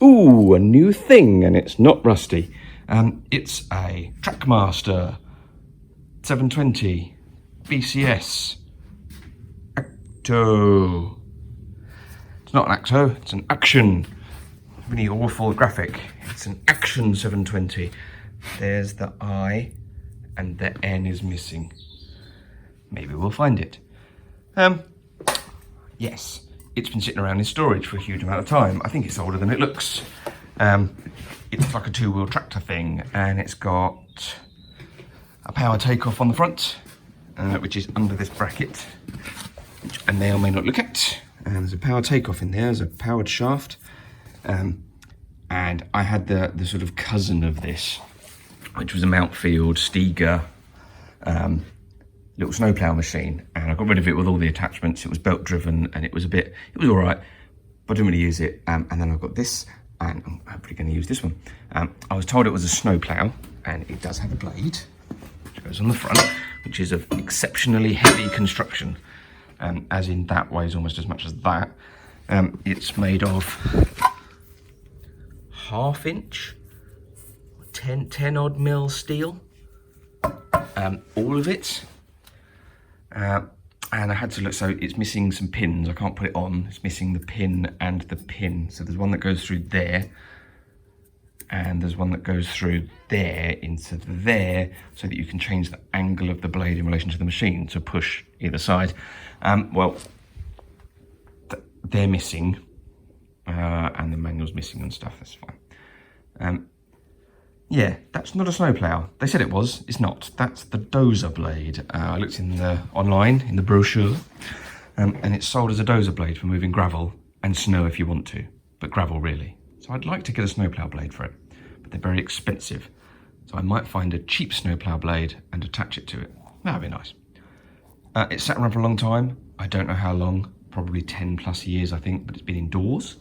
Ooh, a new thing, and it's not rusty. It's a Trackmaster 720 BCS Acto. It's not an Acto, it's an Action. Really awful graphic. It's an Action 720. There's the I, and the N is missing. Maybe we'll find it. Yes, it's been sitting around in storage for a huge amount of time. I think it's older than it looks. It's like a two-wheel tractor thing, and it's got a power takeoff on the front, which is under this bracket, which I may or may not look at. And there's a power takeoff in there, there's a powered shaft. And I had the sort of cousin of this, which was a Mountfield Steger little snowplow machine, and I got rid of it with all the attachments. It was belt driven, and it was all right, but I didn't really use it. And then I've got this, and I'm hopefully going to use this one. I was told it was a snowplow, and it does have a blade, which goes on the front, which is of exceptionally heavy construction, as in that weighs almost as much as that. It's made of 1/2 inch, 10 odd mil steel, all of it. And I had to look, so it's missing some pins. I can't put it on. It's missing the pin and the pin. So there's one that goes through there, and there's one that goes through there into there, so that you can change the angle of the blade in relation to the machine to push either side. Well, they're missing, and the manual's missing and stuff. That's fine. Yeah, that's not a snowplow. They said it was. It's not. That's the dozer blade. I looked online in the brochure, and it's sold as a dozer blade for moving gravel and snow if you want to, but gravel really. So I'd like to get a snowplow blade for it, but they're very expensive. So I might find a cheap snowplow blade and attach it to it. That'd be nice. It's sat around for a long time. I don't know how long. Probably 10 plus years, I think. But it's been indoors.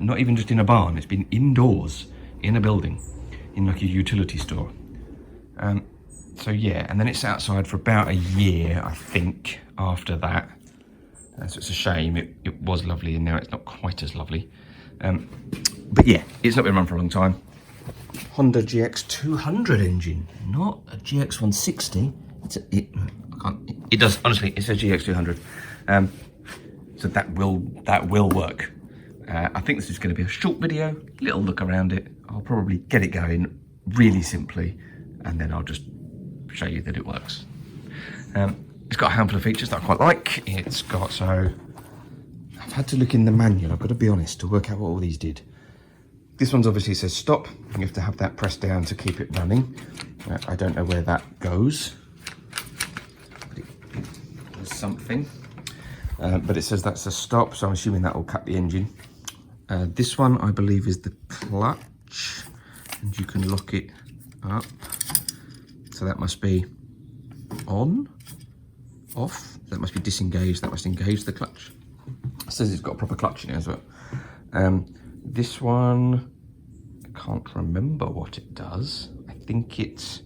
Not even just in a barn. It's been indoors in a building, in like a utility store. So yeah, and then it's outside for about a year, I think, after that. So it's a shame. It was lovely, and now it's not quite as lovely. But yeah, it's not been run for a long time. Honda GX200 engine, not a GX160. It does, honestly, it's a GX200. So that will work. I think this is going to be a short video, little look around it. I'll probably get it going really simply, and then I'll just show you that it works. It's got a handful of features that I quite like. It's got, so I've had to look in the manual, I've got to be honest, to work out what all these did. This one's obviously says stop. You have to have that pressed down to keep it running. I don't know where that goes. There's something. But it says that's a stop, so I'm assuming that will cut the engine. This one, I believe, is the clutch, and you can lock it up. So that must be on, off. That must be disengaged. That must engage the clutch. It says it's got a proper clutch in it as well. This one, I can't remember what it does. I think it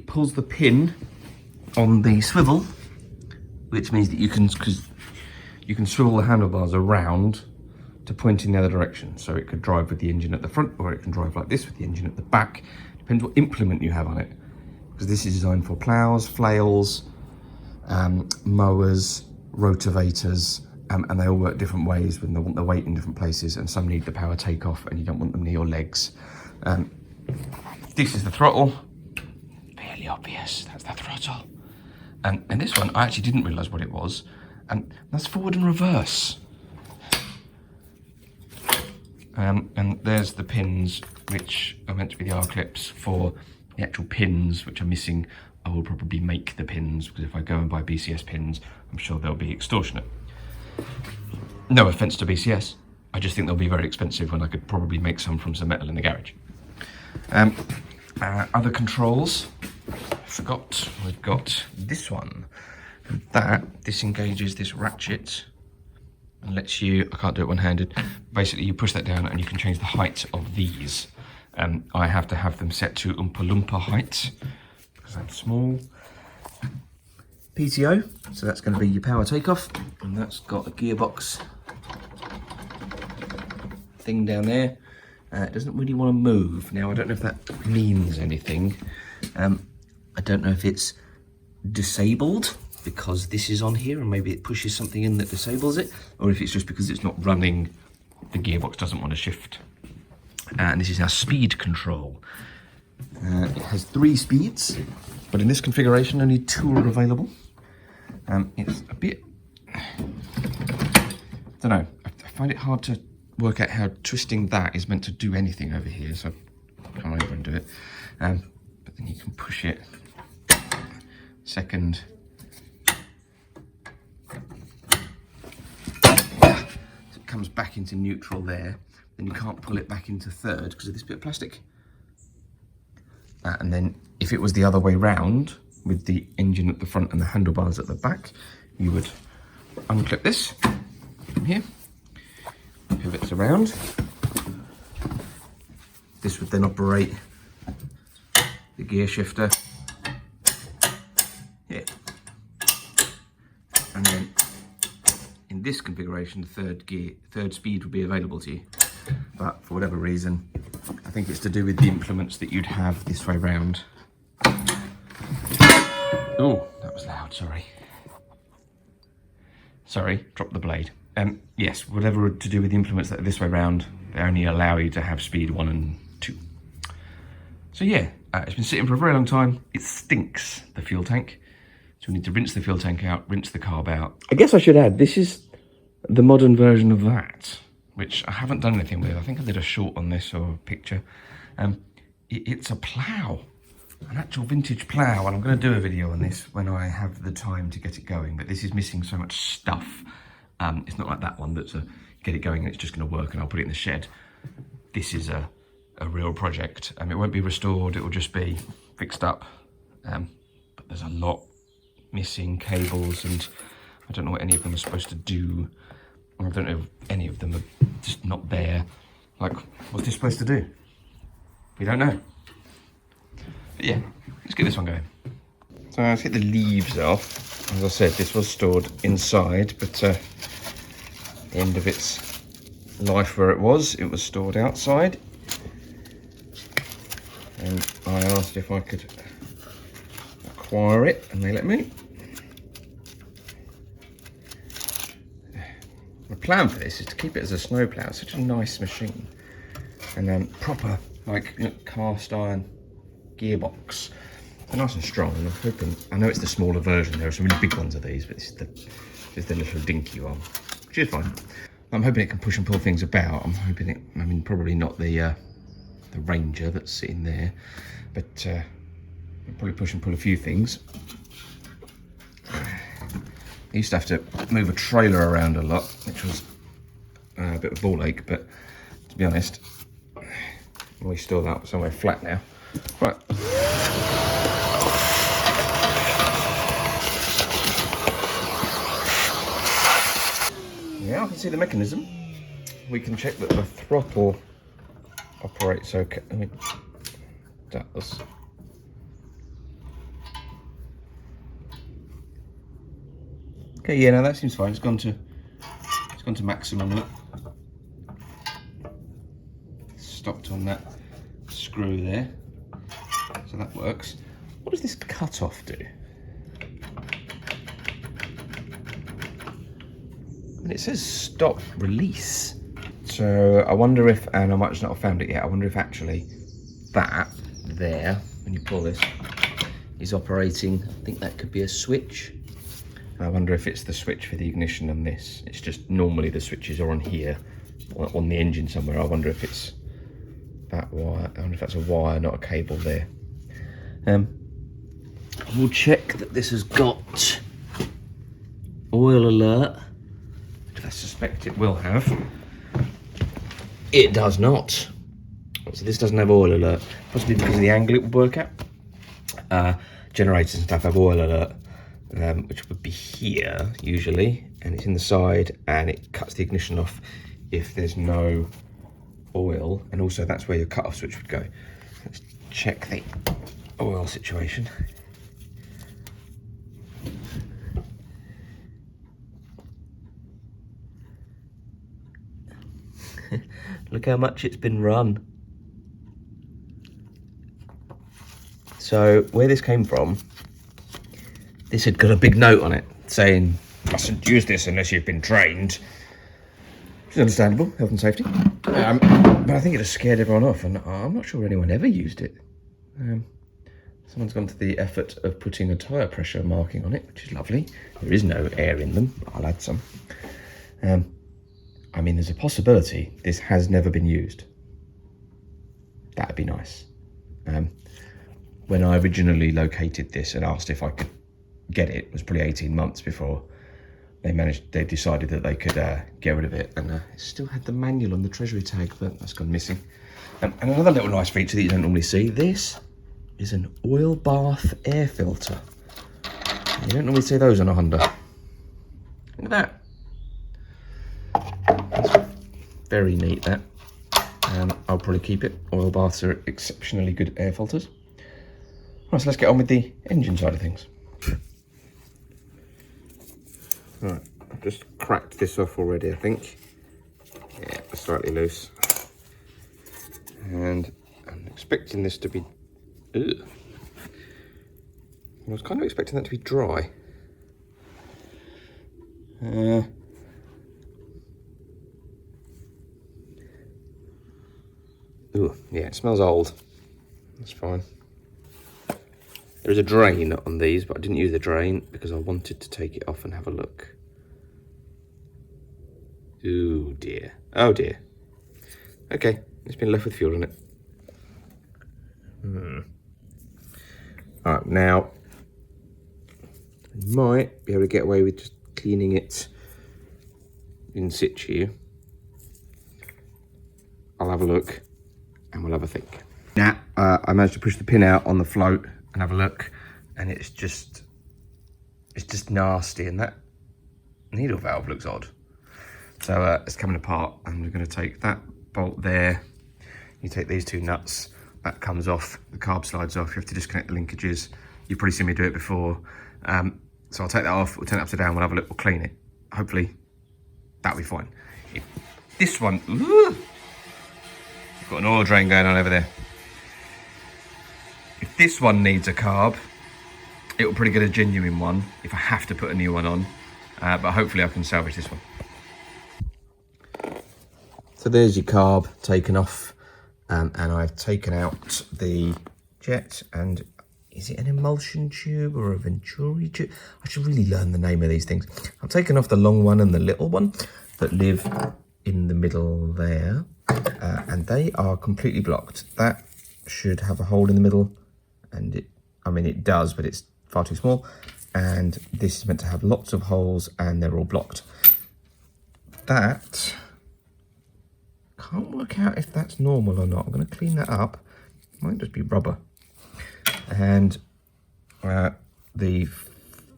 pulls the pin on the swivel, which means that you can swivel the handlebars around to point in the other direction. So it could drive with the engine at the front, or it can drive like this with the engine at the back. Depends what implement you have on it, because this is designed for ploughs, flails, mowers, rotavators, and they all work different ways when they want the weight in different places, and some need the power takeoff and you don't want them near your legs. This is the throttle. Fairly obvious, that's the throttle. And this one, I actually didn't realise what it was, and that's forward and reverse. And there's the pins, which are meant to be the R-clips for the actual pins, which are missing. I will probably make the pins, because if I go and buy BCS pins, I'm sure they'll be extortionate. No offence to BCS, I just think they'll be very expensive when I could probably make some from some metal in the garage. Other controls, I forgot, we've got this one. That disengages this ratchet and lets you, I can't do it one-handed, basically you push that down and you can change the height of these. I have to have them set to Oompa Loompa height, because I'm small. PTO, so that's going to be your power takeoff, and that's got a gearbox thing down there. It doesn't really want to move. Now, I don't know if that means anything. I don't know if it's disabled because this is on here and maybe it pushes something in that disables it, or if it's just because it's not running, the gearbox doesn't want to shift. And this is our speed control. It has 3 speeds, but in this configuration only 2 are available. It's a bit, I don't know, I find it hard to work out how twisting that is meant to do anything over here, so I'll come over and do it. But then you can push it second. So it comes back into neutral there. Then you can't pull it back into third because of this bit of plastic. And then if it was the other way round, with the engine at the front and the handlebars at the back, you would unclip this from here, pivots around. This would then operate the gear shifter here. And then in this configuration, the third speed would be available to you. But for whatever reason, I think it's to do with the implements that you'd have this way round. Oh, that was loud, sorry. Sorry, dropped the blade. Yes, whatever to do with the implements that are this way round, they only allow you to have speed 1 and 2. So yeah, it's been sitting for a very long time. It stinks, the fuel tank. So we need to rinse the fuel tank out, rinse the carb out. I guess I should add, this is the modern version of that, which I haven't done anything with. I think I did a short on this or a picture. It's a plough, an actual vintage plough, and I'm going to do a video on this when I have the time to get it going, but this is missing so much stuff. It's not like that one that's a get it going and it's just going to work and I'll put it in the shed. This is a real project. It won't be restored, it will just be fixed up, but there's a lot missing, cables, and I don't know what any of them are supposed to do. I don't know if any of them are just not there. Like, what's this supposed to do? We don't know. But yeah, let's get this one going. So let's get the leaves off. As I said, this was stored inside, but the end of its life where it was stored outside. And I asked if I could acquire it, and they let me. The plan for this is to keep it as a snowplow. It's such a nice machine, and then proper like cast iron gearbox. They're nice and strong, and I'm hoping. I know it's the smaller version. There are some really big ones of these, but this is the little dinky one, which is fine. I'm hoping it can push and pull things about. I'm hoping it. I mean, probably not the Ranger that's sitting there, but I'll probably push and pull a few things. I used to have to move a trailer around a lot, which was a bit of a ball ache, but to be honest, we store that somewhere flat now. Right. Yeah, I can see the mechanism. We can check that the throttle operates okay. That was. Okay, yeah, now that seems fine. It's gone to maximum. Look, stopped on that screw there, so that works. What does this cut off do? And it says stop release. So I wonder if, and I might just not have found it yet. I wonder if actually that there, when you pull this, is operating. I think that could be a switch. I wonder if it's the switch for the ignition on this. It's just normally the switches are on here, on the engine somewhere. I wonder if it's that wire. I wonder if that's a wire, not a cable there. We'll check that this has got oil alert, which I suspect it will have. It does not. So this doesn't have oil alert, possibly because of the angle it would work at. Generators and stuff have oil alert. Which would be here usually, and it's in the side, and it cuts the ignition off if there's no oil, and also that's where your cut-off switch would go. Let's check the oil situation. Look how much it's been run. So where this came from, this had got a big note on it saying, mustn't use this unless you've been trained. Which is understandable, health and safety. But I think it has scared everyone off, and I'm not sure anyone ever used it. Someone's gone to the effort of putting a tyre pressure marking on it, which is lovely. There is no air in them, but I'll add some. I mean, there's a possibility this has never been used. That'd be nice. When I originally located this and asked if I could get it, it was probably 18 months before they decided that they could get rid of it. And it still had the manual on the treasury tag, but that's gone missing. And another little nice feature that you don't normally see, this is an oil bath air filter. You don't normally see those on a Honda. Look at that. That's very neat, that. I'll probably keep it. Oil baths are exceptionally good air filters. Right, so let's get on with the engine side of things. Right, I've just cracked this off already, I think. Yeah, it's slightly loose. And I'm expecting this to be... Ugh. I was kind of expecting that to be dry. Ooh, yeah, it smells old. That's fine. There is a drain on these, but I didn't use the drain because I wanted to take it off and have a look. Ooh dear. Oh dear. Okay, it's been left with fuel in it. Alright, now I might be able to get away with just cleaning it in situ. I'll have a look and we'll have a think. Now, I managed to push the pin out on the float and have a look, and it's just nasty, and that needle valve looks odd. So it's coming apart, and we're going to take that bolt there. You take these two nuts, that comes off, the carb slides off, you have to disconnect the linkages. You've probably seen me do it before. So I'll take that off, we'll turn it upside down, we'll have a look, we'll clean it. Hopefully that'll be fine. If this one, you've got an oil drain going on over there. If this one needs a carb, it will probably get a genuine one if I have to put a new one on, but hopefully I can salvage this one. So there's your carb taken off, and I've taken out the jet, and is it an emulsion tube or a Venturi tube? I should really learn the name of these things. I've taken off the long one and the little one that live in the middle there, and they are completely blocked. That should have a hole in the middle, and it does, but it's far too small. And this is meant to have lots of holes, and they're all blocked. That, can't work out if that's normal or not. I'm going to clean that up. It might just be rubber. And the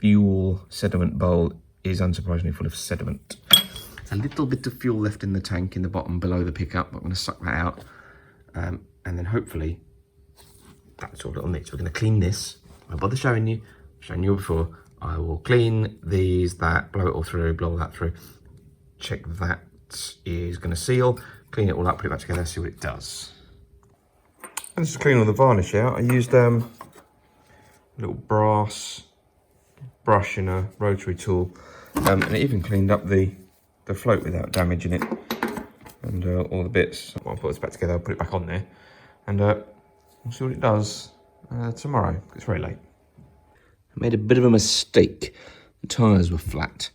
fuel sediment bowl is unsurprisingly full of sediment. There's a little bit of fuel left in the tank in the bottom below the pickup. I'm going to suck that out, and then hopefully that's all it'll need. So we're going to clean this. I won't bother showing you. I've shown you before. I will clean these, that, blow it all through, blow all that through. Check that is going to seal. Clean it all up, put it back together, see what it does. And just to clean all the varnish out, I used a little brass brush and a rotary tool, and it even cleaned up the float without damaging it, and all the bits. I'll put this back together, I'll put it back on there, and we'll see what it does tomorrow. It's very late. I made a bit of a mistake. The tyres were flat,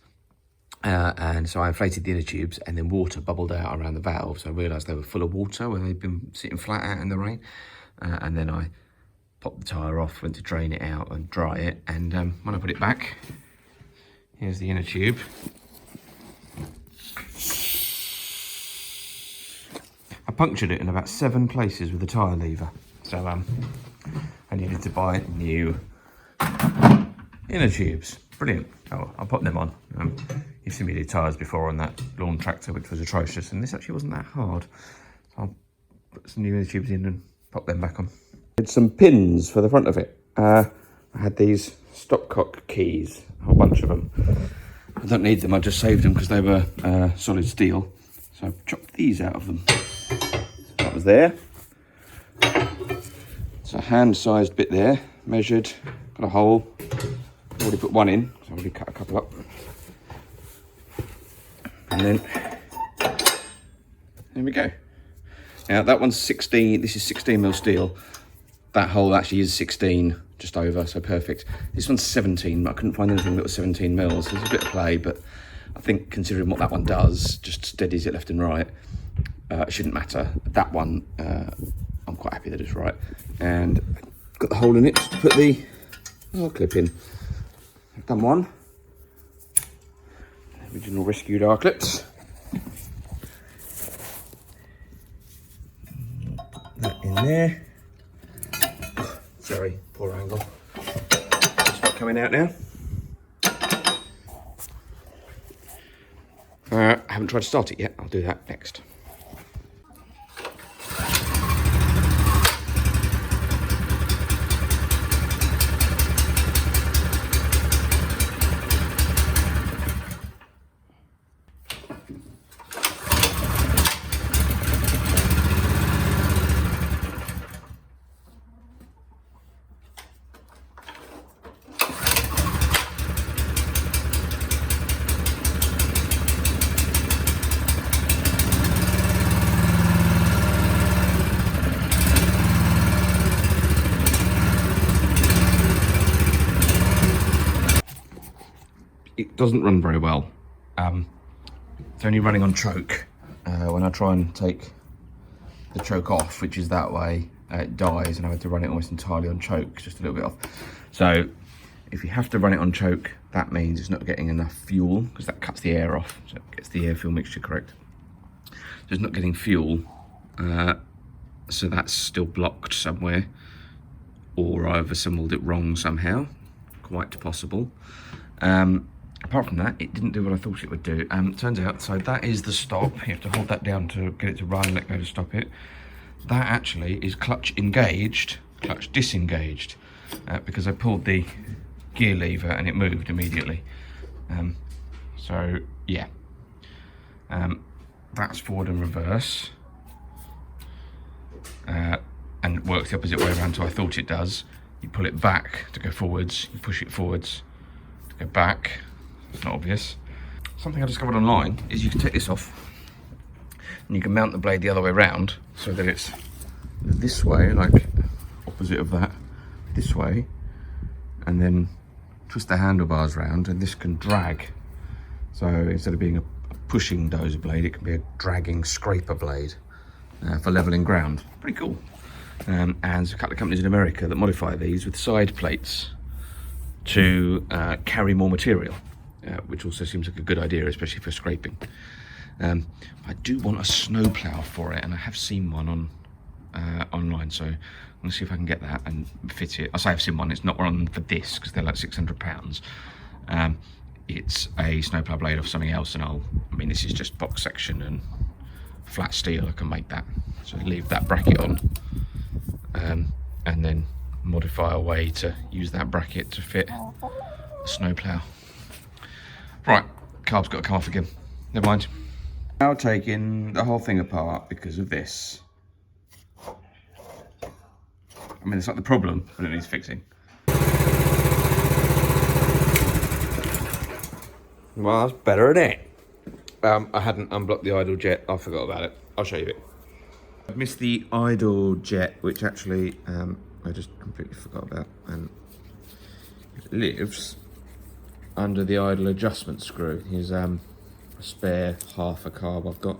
and so I inflated the inner tubes, and then water bubbled out around the valves. I realised they were full of water where they'd been sitting flat out in the rain, and then I popped the tyre off, went to drain it out and dry it, and when I put it back, here's the inner tube. I punctured it in about 7 places with the tyre lever, so I needed to buy new inner tubes. Brilliant. Oh, I'll put them on. You've seen me do tyres before on that lawn tractor, which was atrocious, and this actually wasn't that hard. So I'll put some new inner tubes in and pop them back on. I had some pins for the front of it. I had these stopcock keys, a whole bunch of them. I don't need them, I just saved them because they were solid steel. So I've chopped these out of them. So that was there. It's a hand-sized bit there, measured, got a hole. I've already put one in, so I've already cut a couple up. And then, there we go. Now that one's 16, this is 16mm steel. That hole actually is 16, just over, so perfect. This one's 17, but I couldn't find anything that was 17mm, so there's a bit of play, but I think considering what that one does, just steadies it left and right, it shouldn't matter. That one, I'm quite happy that it's right. And I've got the hole in it just to put the R-clip in. I've done one. Original rescued R-clips. Put that in there. Sorry, poor angle. It's not coming out now. I haven't tried to start it yet. I'll do that next. It doesn't run very well. It's only running on choke. When I try and take the choke off, which is that way, it dies, and I had to run it almost entirely on choke, just a little bit off. So if you have to run it on choke, that means it's not getting enough fuel, because that cuts the air off, so it gets the air-fuel mixture correct. So it's not getting fuel, so that's still blocked somewhere, or I've assembled it wrong somehow, quite possible. Apart from that, it didn't do what I thought it would do. Turns out, so that is the stop. You have to hold that down to get it to run, let go to stop it. That actually is clutch engaged, clutch disengaged, because I pulled the gear lever and it moved immediately. So yeah, that's forward and reverse, and it works the opposite way around to I thought it does. You pull it back to go forwards, you push it forwards to go back. It's not obvious. Something I discovered online is you can take this off and you can mount the blade the other way around so that it's this way, like opposite of that, this way, and then twist the handlebars round, and this can drag. So instead of being a pushing dozer blade, it can be a dragging scraper blade for leveling ground. Pretty cool. And there's a couple of companies in America that modify these with side plates to carry more material. Which also seems like a good idea, especially for scraping. I do want a snowplow for it, and I have seen one on online, so I'm gonna see if I can get that and fit it. I say I've seen one, it's not one for this, because they're like £600. It's a snowplow blade off something else, and I mean, this is just box section and flat steel, I can make that. So leave that bracket on, and then modify a way to use that bracket to fit a snowplow. Right, carb's got to come off again. Never mind. Now taking the whole thing apart because of this. I mean, it's not the problem, but it needs fixing. Well, that's better, isn't it? I hadn't unblocked the idle jet. I forgot about it. I'll show you it. I've missed the idle jet, which actually I just completely forgot about, and it lives under the idle adjustment screw. Here's a spare half a carb I've got.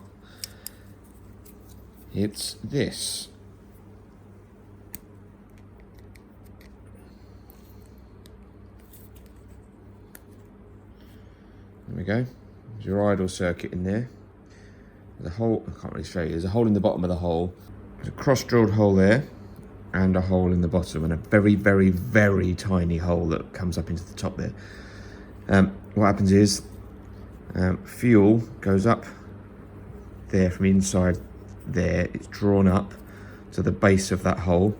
It's this. There we go. There's your idle circuit in there. There's a hole, I can't really show you, there's a hole in the bottom of the hole. There's a cross-drilled hole there, and a hole in the bottom, and a very, very, very tiny hole that comes up into the top there. What happens is fuel goes up there from inside there, it's drawn up to the base of that hole.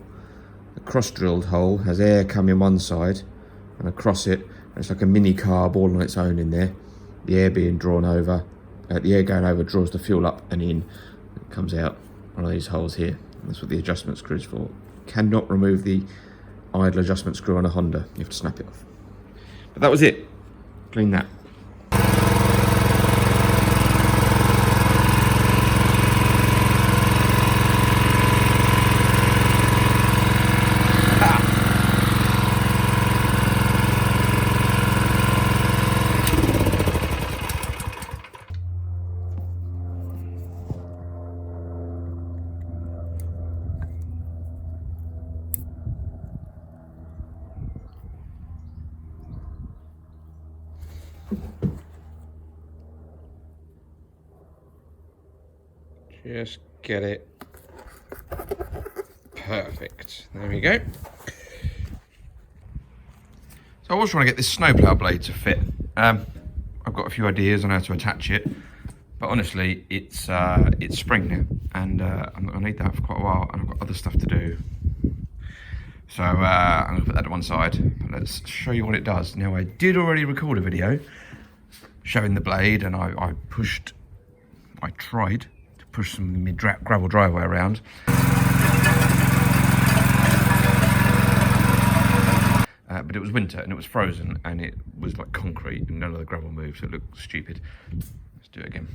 The cross-drilled hole has air coming one side and across it, and it's like a mini carb all on its own in there, the air being drawn over the air going over draws the fuel up and in. It comes out one of these holes here. That's what the adjustment screw is for. Cannot remove the idle adjustment screw on a Honda. You have to snap it off. But that was it. Clean that. Just get it perfect. There we go. So I was trying to get this snowplow blade to fit. I've got a few ideas on how to attach it, but honestly, it's spring now, and I'm not gonna need that for quite a while, and I've got other stuff to do. So I'm gonna put that to one side. But let's show you what it does. Now I did already record a video showing the blade, and I tried to push some of the gravel driveway around. But it was winter and it was frozen and it was like concrete and none of the gravel moved, so it looked stupid. Let's do it again.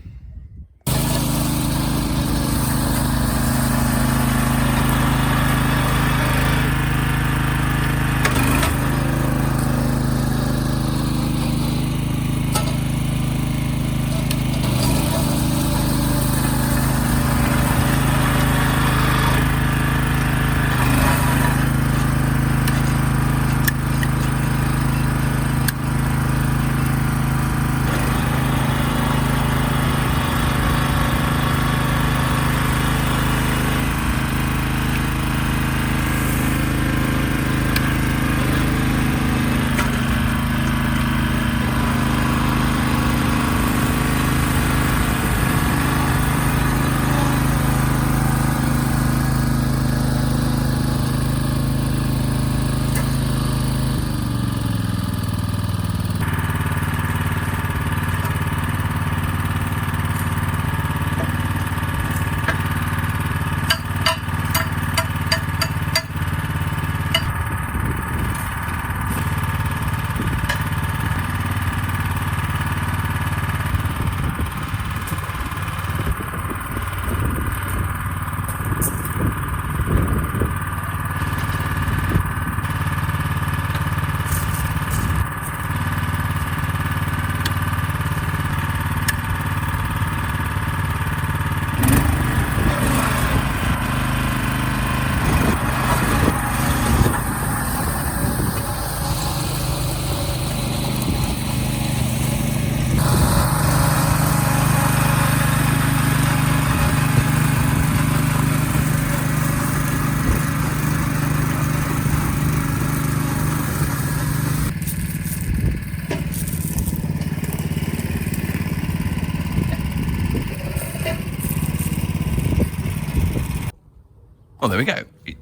Well, there we go. It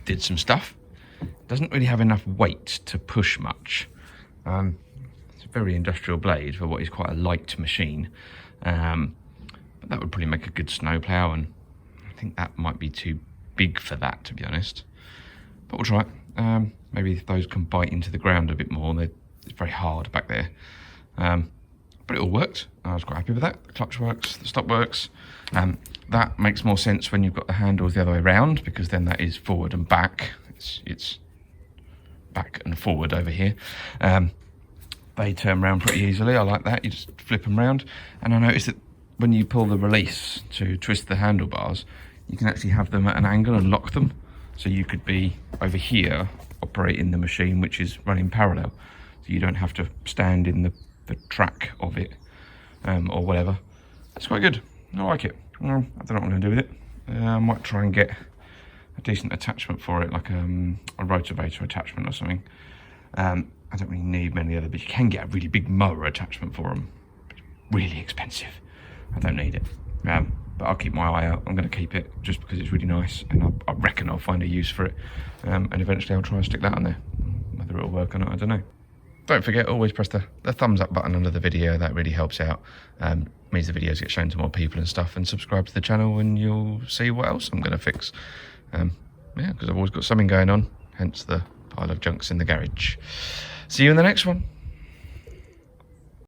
did some stuff. Doesn't really have enough weight to push much. It's a very industrial blade for what is quite a light machine. But that would probably make a good snowplow, and I think that might be too big for that, to be honest. But we'll try it. Maybe if those can bite into the ground a bit more. It's very hard back there. But it all worked. I was quite happy with that. The clutch works, the stop works. That makes more sense when you've got the handles the other way around, because then that is forward and back. It's back and forward over here. They turn around pretty easily. I like that. You just flip them around. And I noticed that when you pull the release to twist the handlebars, you can actually have them at an angle and lock them. So you could be over here operating the machine, which is running parallel. So you don't have to stand in the track of it or whatever. It's quite good. I like it. Well, I don't know what I'm going to do with it. I might try and get a decent attachment for it, like a rotavator attachment or something. I don't really need many other, but you can get a really big mower attachment for them. It's really expensive. I don't need it. But I'll keep my eye out. I'm going to keep it just because it's really nice, and I reckon I'll find a use for it. And eventually I'll try and stick that on there. Whether it'll work or not, I don't know. Don't forget, always press the thumbs up button under the video. That really helps out. means the videos get shown to more people and stuff, and subscribe to the channel and you'll see what else I'm going to fix. Yeah, because I've always got something going on, hence the pile of junks in the garage. See you in the next one.